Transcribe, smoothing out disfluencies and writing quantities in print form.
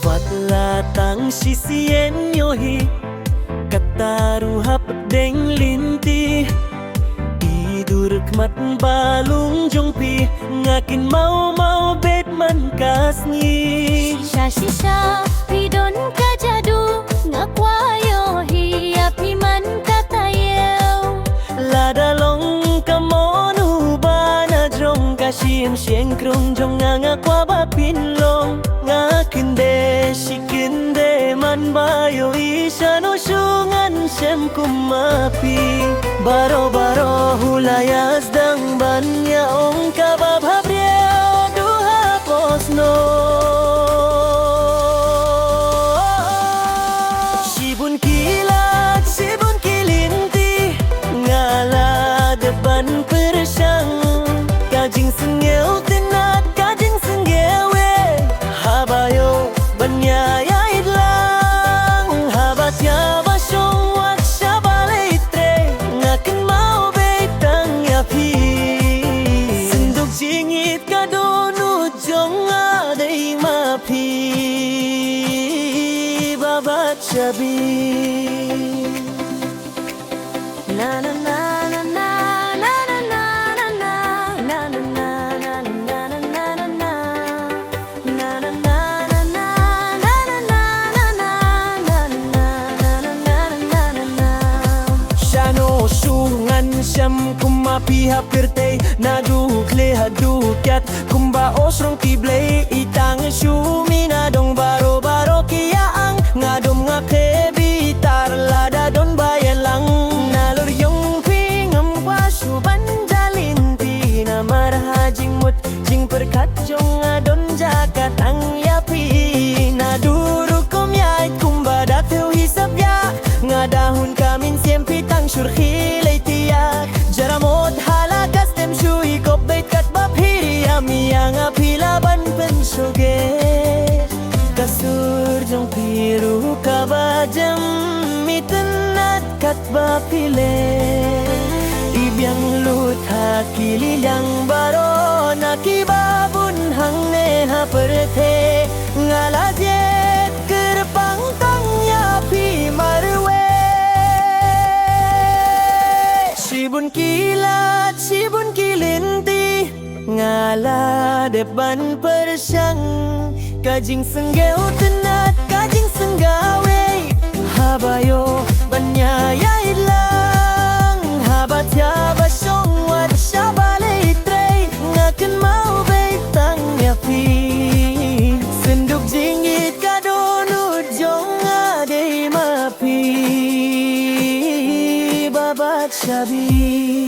Walatang sisien yohi Kataru hap deng linti Idur kmat balung jongpi Ngakin mau bet man kasni Shisha pidon kajadu Ngakwayo api man katayew Lada long kamonu bana jong Kasiem sieng krong jong ngakwa bapin long Ngakin de shikin de man bayo Isano syungan sem kumapi Baro hulayas dang banya ong kabab habriyo duha posno Sibun kilat, sibun kilinti Ngala depan persyang Kajing sengel tenat, kajing senggewe Habayo banyaya idlang Habatya basyong waksya balitre Ngakin mau betang yapi Senduk jingit kadonu jong adai mapi Babat syabi Na na na na na na na na na na na na na na na na na Na na na na na na na na na na Shano sungan syam kumapi hapirte Nadu kle hadu kyat kumba osrong kiblay Itang syumina dong baro kiyaang Ngadom nga kebitar lada don bayan lang Nalur yung pingam wasu banjalinti Na marhajing mut jing perkat jong adon jakat ang yapi Naduru kumyait kumbadak tiu hisap ya Ngadahun kamin siempi tang syurkhilay tiyak Jaramot halagas tem syui kop bait kat baphiri Ami yang apilaban pensuget Kasur jong piru kabajam Mitenat kat bapile Ibyang lut hakili yang baro Nakibabun hang neha perthe Ngalajet kerpang tangnya pi marwe Sibun kilat, sibun kilinti Ngala depan persyang Kajing senggeu tenat, kajing senggawe Habayo banyaya idlang Habatya basyong wat syabalitre Ngaken mau betang yapi Senduk jingit kadonu jong adai mapi Babat syabi